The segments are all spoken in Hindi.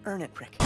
Earn it, Rick.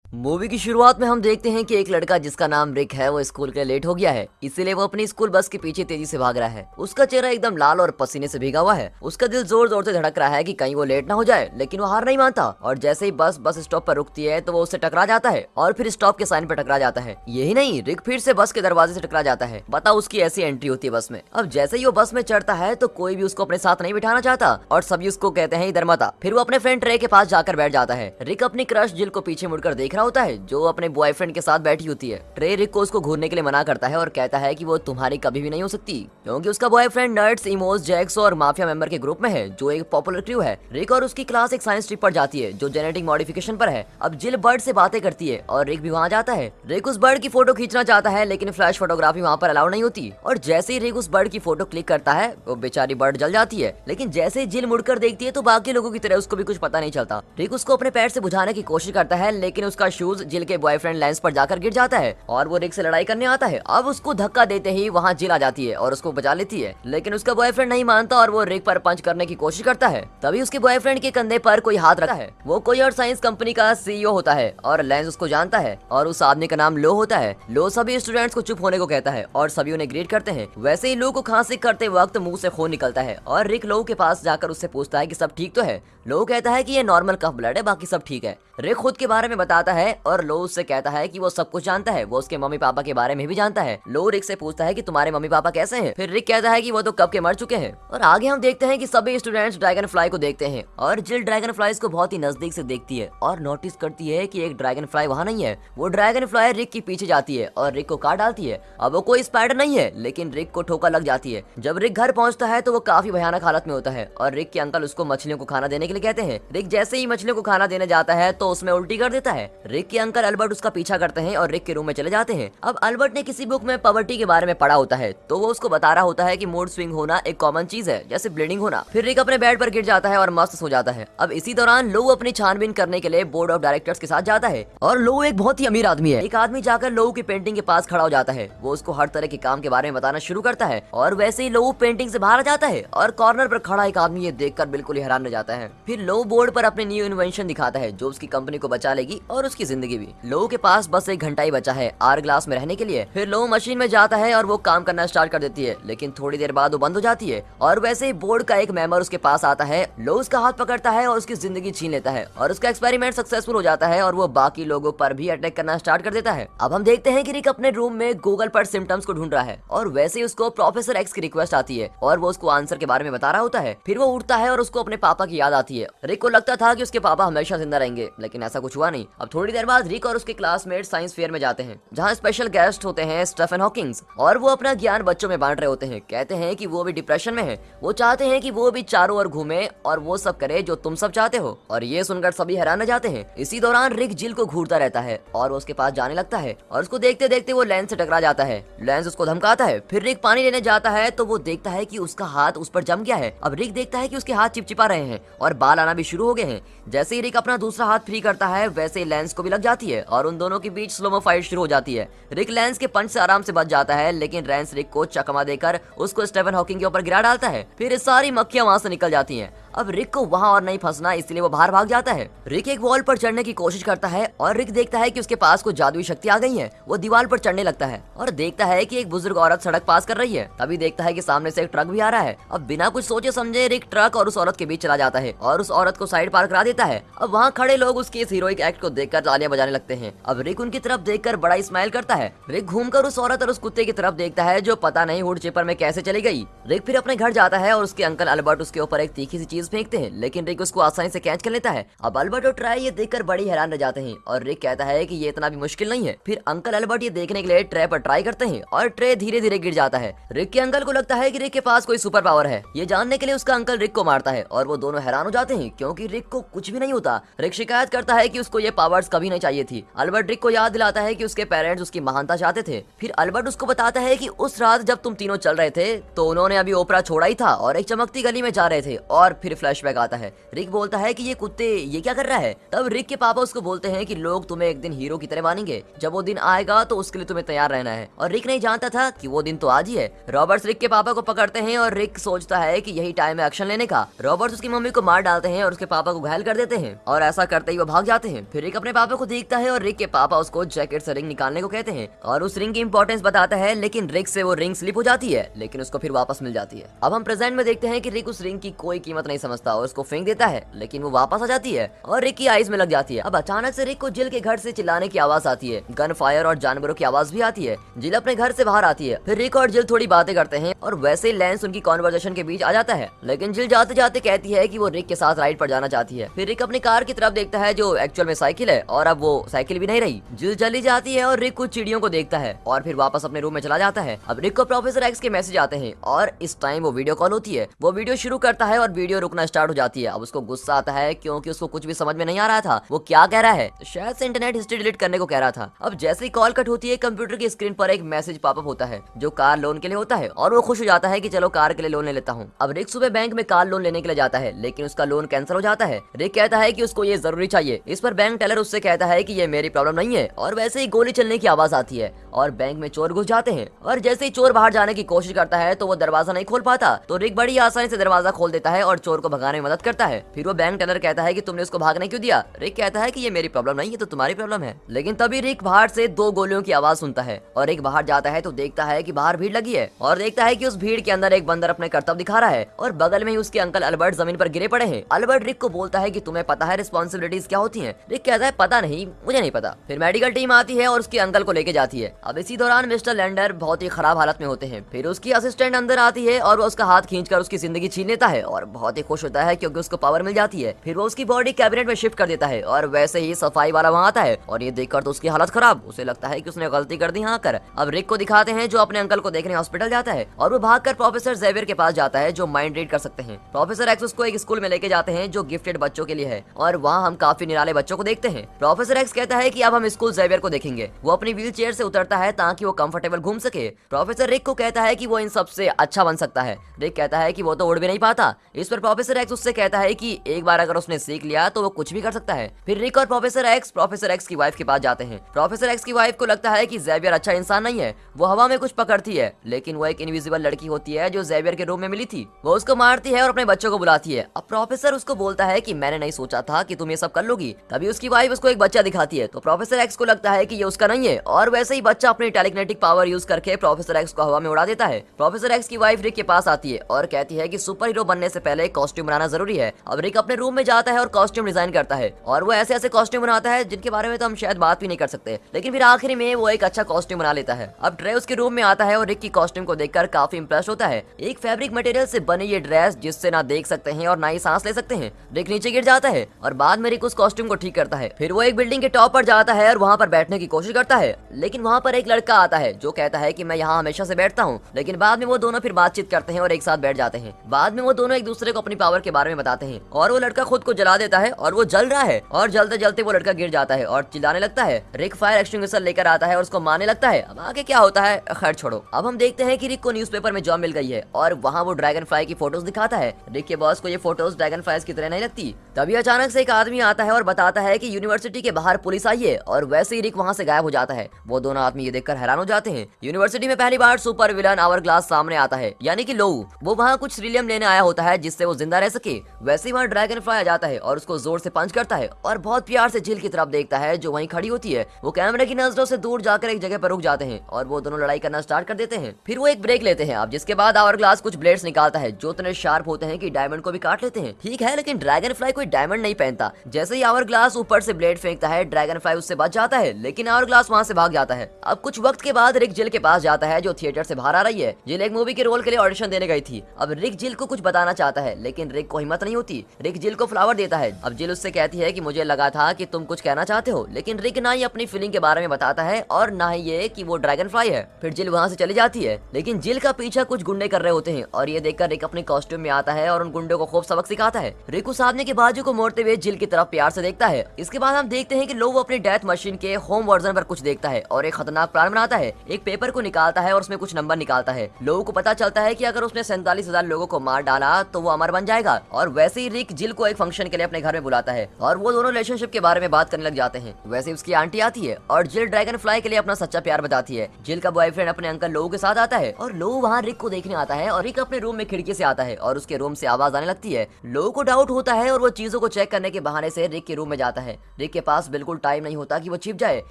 मूवी की शुरुआत में हम देखते हैं कि एक लड़का जिसका नाम रिक है वो स्कूल के लिए लेट हो गया है, इसीलिए वो अपनी स्कूल बस के पीछे तेजी से भाग रहा है। उसका चेहरा एकदम लाल और पसीने से भीगा हुआ है। उसका दिल जोर जोर से धड़क रहा है कि कहीं वो लेट ना हो जाए, लेकिन वो हार नहीं मानता और जैसे ही बस स्टॉप पर रुकती है तो वो उससे टकरा जाता है और फिर स्टॉप के साइन पर टकरा जाता है। यही नहीं, रिक फिर से बस के दरवाजे से टकरा जाता है। बताओ, उसकी ऐसी एंट्री होती है बस में। अब जैसे ही वो बस में चढ़ता है तो कोई भी उसको अपने साथ नहीं बिठाना चाहता और सभी उसको कहते हैं इधर मत आ। फिर वो अपने फ्रेंड ट्रे के पास जाकर बैठ जाता है। रिक अपनी क्रश जिल को पीछे मुड़कर देख रहा होता है जो अपने बॉयफ्रेंड के साथ बैठी होती है। ट्रे रिक को उसको घूरने के लिए मना करता है और कहता है कि वो तुम्हारी कभी भी नहीं हो सकती, क्योंकि उसका बॉयफ्रेंड नर्ड्स, इमोस, जैक्स और माफिया मेंबर के ग्रुप में है जो एक पॉपुलर क्रू है। रिक और उसकी क्लास एक साइंस ट्रिप पर जाती है जो जेनेटिक मॉडिफिकेशन पर है। अब जिल बर्ड से बातें करती है और रिक भी वहाँ जाता है। रिक उस बर्ड की फोटो खींचना चाहता है लेकिन फ्लैश फोटोग्राफी वहाँ पर अलाउ नहीं होती और जैसे ही रिक उस बर्ड की फोटो क्लिक करता है वो बेचारी बर्ड जल जाती है। लेकिन जैसे ही जिल मुड़कर देखती है तो बाकी लोगों की तरह उसको भी कुछ पता नहीं चलता। रिक उसको अपने पैर से बुझाने की कोशिश करता है लेकिन उसका शूज जिल के बॉयफ्रेंड लेंस पर जाकर गिर जाता है और वो रिक से लड़ाई करने आता है। अब उसको धक्का देते ही वहाँ जिल आ जाती है और उसको बचा लेती है, लेकिन उसका बॉयफ्रेंड नहीं मानता और वो रिक पर पंच करने की कोशिश करता है। तभी उसके बॉयफ्रेंड के कंधे पर कोई हाथ रखता है। वो कोई और साइंस कंपनी का सीईओ होता है और लेंस उसको जानता है और उस आदमी का नाम लो होता है। लो सभी स्टूडेंट्स को चुप होने को कहता है और सभी उन्हें ग्रीट करते हैं। वैसे ही लो को खांसी करते वक्त मुंह से खून निकलता है और रिक लो के पास जाकर उससे पूछता है कि सब ठीक तो है। लो कहता है कि ये नॉर्मल कफ ब्लड है, बाकी सब ठीक है। रिक खुद के बारे में बताता है और लो उससे कहता है कि वो सब कुछ जानता है, वो उसके मम्मी पापा के बारे में भी जानता है। लो रिक से पूछता है कि तुम्हारे मम्मी पापा कैसे हैं? फिर रिक कहता है कि वो तो कब के मर चुके हैं। और आगे हम देखते हैं कि सभी स्टूडेंट्स ड्रैगन फ्लाई को देखते हैं और जिल ड्रैगन फ्लाइज को बहुत ही नजदीक से देखती है और नोटिस करती है कि एक ड्रैगन फ्लाई वहाँ नहीं है। वो ड्रैगन फ्लाई रिक के पीछे जाती है और रिक को काट डालती है। अब वो कोई स्पाइडर नहीं है लेकिन रिक को ठोकर लग जाती है। जब रिक घर पहुंचता है तो वो काफी भयानक हालत में होता है और रिक के अंकल उसको मछलियों को खाना देने के लिए कहते हैं। रिक जैसे ही मछलियों को खाना देने जाता है तो उसमें उल्टी कर देता है। रिक के अंकल अल्बर्ट उसका पीछा करते हैं और रिक के रूम में चले जाते हैं। अब अल्बर्ट ने किसी बुक में पॉवर्टी के बारे में पढ़ा होता है तो वो उसको बता रहा होता है कि मूड स्विंग होना एक कॉमन चीज है, जैसे ब्लीडिंग होना। फिर रिक अपने बेड पर गिर जाता है और मस्त सो जाता है। अब इसी दौरान लो अपनी छानबीन करने के लिए बोर्ड ऑफ डायरेक्टर्स के साथ जाता है और लो एक बहुत ही अमीर आदमी है। एक आदमी जाकर लो की पेंटिंग के पास खड़ा हो जाता है। वो उसको हर तरह के काम के बारे में बताना शुरू करता है और वैसे ही लो पेंटिंग से बाहर आ जाता है और कॉर्नर पर खड़ा एक आदमी ये देखकर बिल्कुल ही हैरान रह जाता है। फिर लो बोर्ड पर अपने न्यू इन्वेंशन दिखाता है जो उसकी कंपनी को बचा लेगी और उसकी जिंदगी भी। लो के पास बस एक घंटा ही बचा है आर ग्लास में रहने के लिए। फिर लो मशीन में जाता है और वो काम करना स्टार्ट कर देती है, लेकिन थोड़ी देर बाद वो बंद हो जाती है और वैसे ही बोर्ड का एक मेंबर उसके पास आता है। लो उसका हाथ पकड़ता है और उसकी जिंदगी छीन लेता है और उसका एक्सपेरिमेंट सक्सेसफुल हो जाता है और वो बाकी लोगों पर भी अटैक करना स्टार्ट कर देता है। अब हम देखते हैं कि रिक अपने रूम में गूगल पर सिम्टम्स को ढूंढ रहा है और वैसे ही उसको प्रोफेसर एक्स की रिक्वेस्ट आती है और वो उसको आंसर के बारे में बता रहा होता है। फिर वो उठता है और उसको अपने पापा की याद आती है। रिक को लगता था कि उसके पापा हमेशा जिंदा रहेंगे, लेकिन ऐसा कुछ हुआ नहीं। अब थोड़ी देर बाद रिक और उसके क्लासमेट साइंस फेयर में जाते हैं जहाँ स्पेशल गेस्ट होते हैं स्टीफन हॉकिंग्स और वो अपना ज्ञान बच्चों में बांट रहे होते हैं। कहते हैं कि वो भी डिप्रेशन में है, वो चाहते हैं कि वो भी चारों ओर घूमे और वो सब करे जो तुम सब चाहते हो। और ये सुनकर सभी हैरान रह जाते हैं। इसी दौरान रिक जिल को घूरता रहता है और वो उसके पास जाने लगता है और उसको देखते देखते वो लेंस से टकरा जाता है। लेंस उसको धमकाता है। फिर रिक पानी लेने जाता है तो वो देखता है कि उसका हाथ उस पर जम गया है। अब रिक देखता है कि उसके हाथ चिपचिपा रहे हैं और बाल आना भी शुरू हो गए हैं। जैसे ही रिक अपना दूसरा हाथ फ्री करता है वैसे ही लेंस को भी लग जाती है और उन दोनों के बीच स्लोमो फाइट शुरू हो जाती है। रिक लेंस के पंच से आराम से बच जाता है, लेकिन लेंस रिक को चकमा देकर उसको स्टीफन हॉकिंग के ऊपर गिरा डालता है। फिर सारी मक्खियां वहां से निकल जाती हैं। अब रिक को वहां और नहीं फंसना, इसलिए वो बाहर भाग जाता है। रिक एक वॉल पर चढ़ने की कोशिश करता है और रिक देखता है कि उसके पास कुछ जादुई शक्ति आ गई है। वो दीवार पर चढ़ने लगता है और देखता है कि एक बुजुर्ग औरत सड़क पास कर रही है। तभी देखता है कि सामने से एक ट्रक भी आ रहा है। अब बिना कुछ सोचे समझे रिक ट्रक और उस औरत के बीच चला जाता है और उस औरत को साइड पार करा देता है। अब वहाँ खड़े लोग उसके इस हीरोइक एक्ट को देखकर तालियां बजाने लगते हैं। अब रिक उनकी तरफ देखकर बड़ा स्माइल करता है। रिक घूमकर उस औरत और उस कुत्ते की तरफ देखता है जो पता नहीं हुड चिपर में कैसे चली गई। रिक फिर अपने घर जाता है और उसके अंकल अल्बर्ट उसके ऊपर एक तीखी सी चीज फेंकते हैं, लेकिन रिक उसको आसानी से कैच कर लेता है। अब अल्बर्ट और ट्राई ये देखकर बड़ी हैरान रह जाते हैं और रिक कहता है कि ये इतना भी मुश्किल नहीं है। फिर अंकल अल्बर्ट ये देखने के लिए ट्रे पर ट्राई करते हैं और ट्रे धीरे धीरे गिर जाता है। रिक के अंकल को लगता है कि रिक के पास कोई सुपर पावर है। ये जानने के लिए उसका अंकल रिक को मारता है और वो दोनों हैरान हो जाते हैं क्योंकि रिक को कुछ भी नहीं होता। रिक शिकायत करता है कि उसको ये पावर्स कभी नहीं चाहिए थी। अल्बर्ट रिक को याद दिलाता है कि उसके पेरेंट्स उसकी महानता चाहते थे। फिर अल्बर्ट उसको बताता है कि उस रात जब तुम तीनों चल रहे थे तो उन्होंने अभी ओपरा छोड़ा ही था और एक चमकती गली में जा रहे थे और फिर लिए फ्लैशबैक आता है। रिक बोलता है कि ये कुत्ते ये क्या कर रहा है। तब रिक के पापा उसको बोलते हैं कि लोग तुम्हें एक दिन हीरो की तरह मानेंगे, जब वो दिन आएगा तो उसके लिए तुम्हें तैयार रहना है। और रिक नहीं जानता था कि वो दिन तो आज ही है। रॉबर्ट्स रिक के पापा को पकड़ते हैं और रिक सोचता है कि यही टाइम है एक्शन लेने का। रॉबर्ट्स उसकी मम्मी को मार डालते हैं और उसके पापा को घायल कर देते हैं और ऐसा करते ही वो भाग जाते हैं। फिर रिक अपने पापा को देखता है और रिक के पापा उसको जैकेट से रिंग निकालने को कहते हैं और उस रिंग की इंपॉर्टेंस बताता है, लेकिन रिक से वो रिंग स्लिप हो जाती है, लेकिन उसको फिर वापस मिल जाती है। अब हम प्रेजेंट में देखते हैं कि रिक उस रिंग की कोई कीमत नहीं समझता और उसको फेंक देता है, लेकिन वो वापस आ जाती है और रिक की आईज में लग जाती है। अब अचानक से रिक को जिल के घर से चिल्लाने की आवाज आती है, गन फायर और जानवरों की आवाज भी आती है। जिल अपने घर से बाहर आती है। फिर रिक और जिल थोड़ी बातें करते हैं और वैसे ही लैंस उनकी कॉन्वर्सेशन के बीच आ जाता है, लेकिन जिल जाते जाते कहती है कि वो रिक के साथ राइड पर जाना चाहती है। फिर रिक अपनी कार की तरफ देखता है जो एक्चुअल में साइकिल है और अब वो साइकिल भी नहीं रही। जिल चली जाती है और रिक कुछ चिड़ियों को देखता है और फिर वापस अपने रूम में चला जाता है। अब रिक को प्रोफेसर एक्स के मैसेज आते हैं और इस टाइम वो वीडियो कॉल होती है। वो वीडियो शुरू करता है और वीडियो रुकना स्टार्ट हो जाती है। अब उसको गुस्सा आता है क्योंकि उसको कुछ भी समझ में नहीं आ रहा था वो क्या कह रहा है। शायद से इंटरनेट हिस्ट्री डिलीट करने को कह रहा था। अब जैसे ही कॉल कट होती है कंप्यूटर की स्क्रीन पर एक मैसेज पॉपअप होता है जो कार लोन के लिए होता है और वो खुश हो जाता है कि चलो कार के लिए लोन ले लेता हूँ। अब रिक सुबह बैंक में कार लोन लेने के लिए जाता है, लेकिन उसका लोन कैंसिल हो जाता है। रिक कहता है कि उसको ये जरूरी चाहिए। इस पर बैंक टेलर उससे कहता है कि ये मेरी प्रॉब्लम नहीं है और वैसे ही गोली चलने की आवाज आती है और बैंक में चोर घुस जाते हैं। और जैसे ही चोर बाहर जाने की कोशिश करता है तो वो दरवाजा नहीं खोल पाता, तो रिक बड़ी आसानी से दरवाजा खोल देता है और चोर को भगाने में मदद करता है। फिर वो बैंक टेलर कहता है कि तुमने उसको भागने क्यों दिया। रिक कहता है कि ये मेरी प्रॉब्लम नहीं है तो तुम्हारी प्रॉब्लम है। लेकिन तभी रिक बाहर से 2 गोलियों की आवाज सुनता है और रिक बाहर जाता है तो देखता है कि बाहर भीड़ लगी है और देखता है कि उस भीड़ के अंदर एक बंदर अपने करतब दिखा रहा है और बगल में ही उसके अंकल अल्बर्ट जमीन पर गिरे पड़े हैं। अल्बर्ट रिक को बोलता है कि तुम्हें पता है रिस्पॉन्सिबिलिटीज क्या होती हैं। रिक कहता है पता नहीं, मुझे नहीं पता। फिर मेडिकल टीम आती है और उसके अंकल को लेके जाती है। अब इसी दौरान मिस्टर लैंडर बहुत ही खराब हालत में होते हैं। फिर उसकी असिस्टेंट अंदर आती है और वो उसका हाथ खींचकर उसकी जिंदगी छीन लेता है और बहुत ही खुश होता है क्योंकि उसको पावर मिल जाती है। फिर वो उसकी बॉडी कैबिनेट में शिफ्ट कर देता है और वैसे ही सफाई वाला वहाँ आता है और ये देखकर तो उसकी हालत खराब। उसे लगता है कि उसने गलती कर दी यहाँ कर। अब रिक को दिखाते हैं जो अपने अंकल को देखने हॉस्पिटल जाता है और वो भागकर प्रोफेसर जेवियर के पास जाता है जो माइंड रीड कर सकते हैं। प्रोफेसर एक्स उसको एक स्कूल में लेके जाते हैं जो गिफ्टेड बच्चों के लिए है और वहाँ हम काफी निराले बच्चों को देखते हैं। प्रोफेसर एक्स कहता है कि अब हम स्कूल जेवियर को देखेंगे। वो अपनी व्हील चेयर से उतरता है ताकि वो कंफर्टेबल घूम सके। प्रोफेसर रिक को कहता है कि वो इन सबसे अच्छा बन सकता है। रिक कहता है कि वो तो उड़ भी नहीं पाता। इस पर प्रोफेसर एक्स उससे कहता है कि एक बार अगर उसने सीख लिया तो वो कुछ भी कर सकता है। फिर रिक और प्रोफेसर एक्स की वाइफ के पास जाते हैं। प्रोफेसर एक्स की वाइफ को लगता है कि जेवियर अच्छा इंसान नहीं है। वो हवा में कुछ पकड़ती है, लेकिन वो एक इनविजिबल लड़की होती है जो जेवियर के रूम में मिली थी। वो उसको मारती है और अपने बच्चों को बुलाती है। अब प्रोफेसर उसको बोलता है कि मैंने नहीं सोचा था कि तुम ये सब कर लोगी। तभी उसकी वाइफ उसको एक बच्चा दिखाती है तो प्रोफेसर एक्स को लगता है कि ये उसका नहीं है और वैसे ही बच्चा अपनी टेलीकिनेटिक पावर यूज करके प्रोफेसर एक्स को हवा में उड़ा देता है। प्रोफेसर एक्स की वाइफ रिक के पास आती है और कहती है कि सुपर हीरो बनने से पहले कॉस्ट्यूम बनाना जरूरी है। अब रिक अपने रूम में जाता है और कॉस्ट्यूम डिजाइन करता है और वो ऐसे ऐसे कॉस्ट्यूम बनाता है जिनके बारे में तो हम शायद बात भी नहीं कर सकते, लेकिन फिर आखिरी में वो एक अच्छा कॉस्ट्यूम बना लेता है। अब ट्रे उसके रूम में आता है और रिक की कॉस्ट्यूम को देखकर काफी इंप्रेस होता है। एक फैब्रिक मटेरियल से बनी ये ड्रेस जिससे ना देख सकते हैं और ना ही सांस ले सकते हैं। रिक नीचे गिर जाता है और बाद में रिक उस कॉस्ट्यूम को ठीक करता है। फिर वो एक बिल्डिंग के टॉप पर जाता है और वहाँ पर बैठने की कोशिश करता है, लेकिन वहाँ पर एक लड़का आता है जो कहता है कि मैं यहाँ हमेशा से बैठता हूँ। लेकिन बाद में वो दोनों फिर बातचीत करते हैं और एक साथ बैठ जाते हैं। बाद में वो दोनों एक दूसरे को अपनी पावर के बारे में बताते हैं और वो लड़का खुद को जला देता है और वो जल रहा है और जलते जलते वो लड़का गिर जाता है और चिल्लाने लगता है। रिक फायर एक्सटिंग्विशर लेकर आता है और उसको मारने लगता है। अब आगे क्या होता है खैर छोड़ो। अब हम देखते हैं कि रिक को न्यूज़पेपर में जॉब मिल गई है और वहाँ वो ड्रैगन फ्लाई की फोटोज दिखाता है। रिक के बॉस को ये फोटोज ड्रैगन फ्लाइज की तरह नहीं लगती। तभी अचानक से एक आदमी आता है और बताता है कि यूनिवर्सिटी के बाहर पुलिस आई है और वैसे ही रिक वहाँ से गायब हो जाता है। वो दोनों आदमी ये देखकर हैरान हो जाते हैं। यूनिवर्सिटी में पहली बार सुपर विलन आवर ग्लास सामने आता है, यानी कि लोऊ। वो वहाँ कुछ सीलियम लेने आया होता है जिससे वो जिंदा रह सके। वैसे ही वहाँ ड्रैगन फ्लाई आ जाता है और उसको जोर से पंच करता है और बहुत प्यार से झील की तरफ देखता है जो वहीं खड़ी होती है। वो कैमरे की नजरों से दूर जाकर एक जगह पर रुक जाते हैं और वो दोनों लड़ाई करना स्टार्ट कर देते हैं। फिर वो एक ब्रेक लेते हैं। अब जिसके बाद आवर ग्लास कुछ ब्लेड्स निकालता है जो इतने शार्प होते हैं कि डायमंड को भी काट लेते हैं। ठीक है, लेकिन ड्रैगन फ्लाई कोई डायमंड नहीं पहनता। जैसे ही आवर ग्लास ऊपर से ब्लेड फेंकता है ड्रैगन फ्लाई उससे बच जाता है, लेकिन आवर ग्लास वहाँ से भाग जाता है। अब कुछ वक्त के बाद रिक जिल के पास जाता है जो थिएटर से बाहर आ रही है। जिल एक मूवी के रोल के लिए ऑडिशन देने गई थी। अब रिक जिल को कुछ बताना चाहता है, लेकिन रिक को हिम्मत नहीं होती। रिक जिल को फ्लावर देता है। अब जिल उससे कहती है कि मुझे लगा था कि तुम कुछ कहना चाहते हो, लेकिन रिक ना ही अपनी फीलिंग के बारे में बताता है और ना ही ये कि वो ड्रैगन फ्लाई है। फिर जिल वहाँ से चली जाती है, लेकिन जिल का पीछा कुछ गुंडे कर रहे होते हैं और ये देखकर रिक अपने कॉस्ट्यूम में आता है और उन गुंडों को खूब सबक सिखाता है। रिक उस आदमी के बाजू को मोड़ते हुए जिल की तरफ प्यार से देखता है। इसके बाद हम देखते हैं कि लोग अपनी डेथ मशीन के होम वर्जन पर कुछ देखता है और एक खतरनाक प्लान बनाता है। एक पेपर को निकालता है और उसमें कुछ नंबर निकालता है। लोगों को पता चलता है कि अगर उसने 47,000 लोगों को मार डाला तो वो अमर बन जाएगा। और वैसे ही रिक जिल को एक फंक्शन के लिए अपने घर में बुलाता है और वो दोनों रिलेशनशिप के बारे में बात करने लग जाते हैं। वैसे उसकी आंटी आती है और जिल ड्रैगन फ्लाई के लिए अपना सच्चा प्यार बताती है। जिल का बॉयफ्रेंड अपने अंकल लो के साथ आता है और लो वहाँ रिक को देखने आता है और रिक अपने रूम में खिड़की से आता है और उसके रूम से आवाज आने लगती है। लो को डाउट होता है और वो चीजों को चेक करने के बहाने से रिक के रूम में जाता है। रिक के पास बिल्कुल टाइम नहीं होता कि वो छिप जाए।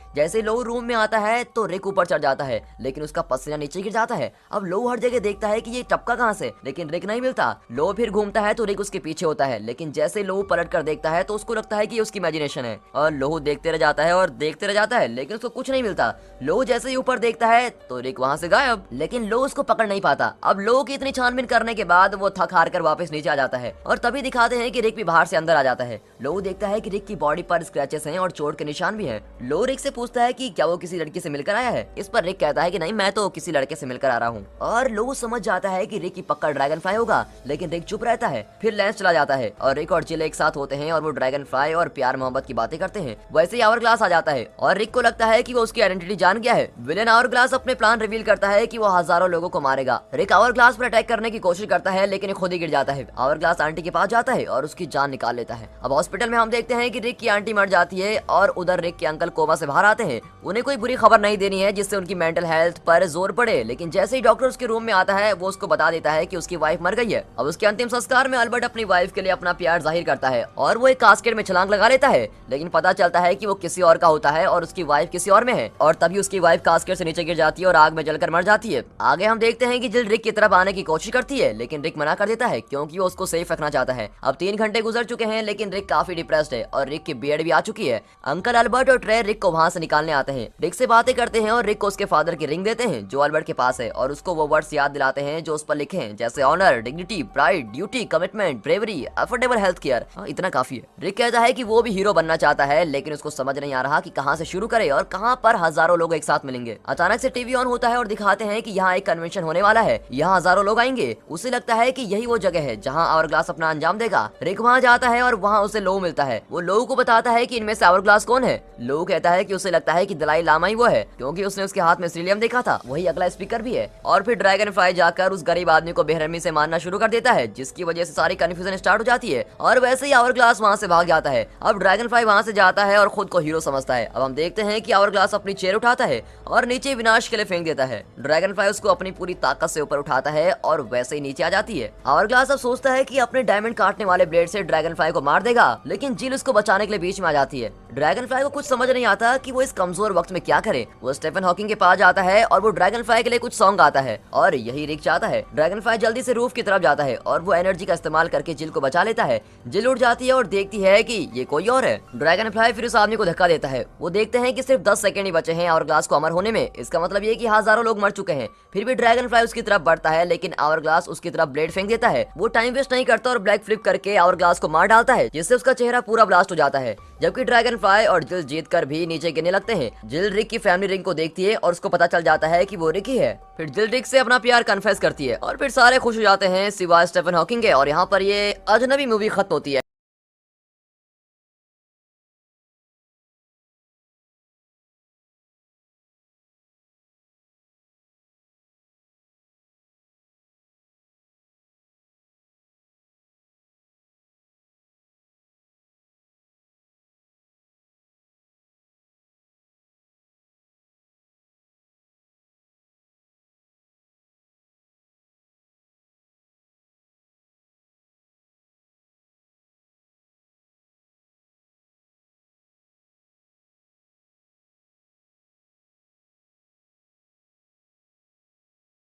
जैसे लो रूम में आता है तो रिक ऊपर चढ़ जाता है, लेकिन उसका पसीना नीचे गिर जाता है। अब लो हर जगह देखता है कि ये टपका कहाँ से, लेकिन रिक नहीं मिलता। लो फिर घूमता है तो रिक उसके पीछे होता है, लेकिन जैसे लो पलट कर देखता है तो उसको लगता है कि ये उसकी इमेजिनेशन है। और लो देखते रह जाता है और देखते रह जाता है, लेकिन उसको कुछ नहीं मिलता। लो जैसे ही ऊपर देखता है तो रिक वहाँ से गायब, लेकिन लो उसको पकड़ नहीं पाता। अब लो की इतनी छानबीन करने के बाद वो थक हार कर वापस नीचे आ जाता है और तभी दिखाते हैं कि रिक भी बाहर से अंदर आ जाता है। लो देखता है कि रिक की बॉडी पर स्क्रैचेस हैं और चोट के निशान भी हैं। लो रिक से पूछता है कि क्या वो किसी लड़की से मिलकर आया है। इस पर रिक कहता है कि नहीं, मैं तो किसी लड़के से मिलकर आ रहा हूँ। और लो समझ जाता है कि रिक की पक्का ड्रैगन फ्लाई होगा, लेकिन रिक चुप रहता है। फिर लेंस चला जाता है और रिक और जिल एक साथ होते हैं और वो ड्रैगन फ्लाई और प्यार मोहब्बत की बातें करते हैं। वैसे ही आवर ग्लास आ जाता है और रिक को लगता है कि वो उसकी आइडेंटिटी जान गया है। विलेन आवर ग्लास अपने प्लान रिवील करता है कि वो हजारों लोगों को मारेगा। रिक आवर ग्लास पर अटैक करने की कोशिश करता है, लेकिन खुद ही गिर जाता है। आवर ग्लास आंटी के पास जाता है और उसकी जान निकाल लेता है। अब हॉस्पिटल में हम देखते हैं कि रिक की आंटी मर जाती है और उधर रिक के अंकल कोमा से बाहर आते हैं। उन्हें कोई बुरी खबर नहीं देनी है जिससे उनकी मेंटल हेल्थ पर जोर पड़े, लेकिन जैसे ही डॉक्टर उसके रूम में आता है वो उसको बता देता है कि उसकी वाइफ मर गई है। अब उसके अंतिम संस्कार में अल्बर्ट अपनी वाइफ के लिए अपना प्यार जाहिर करता है और वो एक कास्केट में छलांग लगा लेता है, लेकिन पता चलता है कि वो किसी और का होता है और उसकी वाइफ किसी और में है। और तभी उसकी वाइफ कास्केट से नीचे गिर जाती है और आग में जलकर मर जाती है। आगे हम देखते हैं कि जिल रिक की तरफ आने की कोशिश करती है, लेकिन रिक मना कर देता है क्योंकि वो उसको सेफ रखना चाहता है। अब 3 घंटे गुजर चुके हैं, लेकिन रिक काफी डिप्रेस्ड है और रिक की बियर्ड भी आ चुकी है। अंकल अल्बर्ट और ट्रे रिक को वहाँ से निकालने आते हैं। रिक से बातें करते हैं और रिक को उसके फादर की रिंग देते हैं जो अल्बर्ट के पास है, और उसको वो वर्ड्स याद दिलाते हैं जो उस पर लिखे हैं, जैसे honour, dignity, pride, duty, commitment, bravery, affordable health care. इतना काफी है। रिक कहता है कि वो भी हीरो बनना चाहता है, लेकिन उसको समझ नहीं आ रहा कि कहाँ से शुरू करे और कहाँ पर हजारों लोग एक साथ मिलेंगे। अचानक से टीवी ऑन होता है और दिखाते हैं कि यहाँ एक कन्वेंशन होने वाला है, यहाँ हजारों लोग आएंगे। उसे लगता है कि यही वो जगह है जहाँ आवर ग्लास अपना अंजाम देगा। रिक वहाँ जाता है और वहाँ उसे लो मिलता है। वो लो को बताता है कि इनमें से आवर ग्लास कौन है। लो कहता है कि उसे लगता है कि दलाई लामा ही वो है, क्योंकि उसने उसके हाथ में सीलियम देखा था, वही अगला स्पीकर भी है। और फिर ड्रैगन फ्लाई जाकर उस गरीब आदमी को बेरहमी से मारना शुरू कर देता है, जिसकी वजह से सारी कंफ्यूजन स्टार्ट हो जाती है और वैसे ही आवर ग्लास वहाँ से भाग जाता है। अब ड्रैगन फ्लाई वहाँ से जाता है और खुद को हीरो समझता है। अब हम देखते हैं कि आवर ग्लास अपनी चेयर उठाता है और नीचे विनाश के लिए फेंक देता है। ड्रैगन फ्लाई उसको अपनी पूरी ताकत से ऊपर उठाता है और वैसे ही नीचे आ जाती है। आवर ग्लास अब सोचता है कि अपने डायमंड काटने वाले ब्लेड से ड्रैगन फ्लाई को मार देगा, लेकिन जिल उसको बचाने के लिए बीच में आ जाती है। ड्रैगन फ्लाई को कुछ समझ नहीं आता कि वो इस कमजोर वक्त में क्या करे। वो स्टीफन हॉकिंग के पास जाता है और वो ड्रैगन फ्लाई के लिए कुछ सॉन्ग गाता है और यही रिक चाहता है। ड्रैगन फ्लाई जल्दी से रूफ की तरफ जाता है और वो एनर्जी का इस्तेमाल करके जिल को बचा लेता है। जिल उठ जाती है और देखती है कि ये कोई और है। ड्रैगन फ्लाई फिर उस आदमी को धक्का देता है। वो देखते हैं कि सिर्फ 10 सेकंड ही बचे हैं आवर ग्लास को अमर होने में। इसका मतलब ये कि हजारों लोग मर चुके हैं। फिर भी ड्रैगन फ्लाई उसकी तरफ बढ़ता है, लेकिन आवर ग्लास उसकी तरफ ब्लेड फेंक देता है। वो टाइम वेस्ट नहीं करता और ब्लैक फ्लिप करके आवर ग्लास को मार डालता है, जिससे उसका चेहरा पूरा ब्लास्ट हो जाता है। जबकि ड्रैगन फ्लाई और जिल जीत कर भी नीचे गिरने लगते हैं। जिल रिक की फैमिली रिंग को देखती है और उसको पता चल जाता है कि वो रिक ही है। फिर जिल रिक से अपना प्यार कन्फेस करती है और फिर सारे खुश हो जाते हैं सिवाय स्टीफन हॉकिंग के। और यहाँ पर ये अजनबी मूवी खत्म होती है।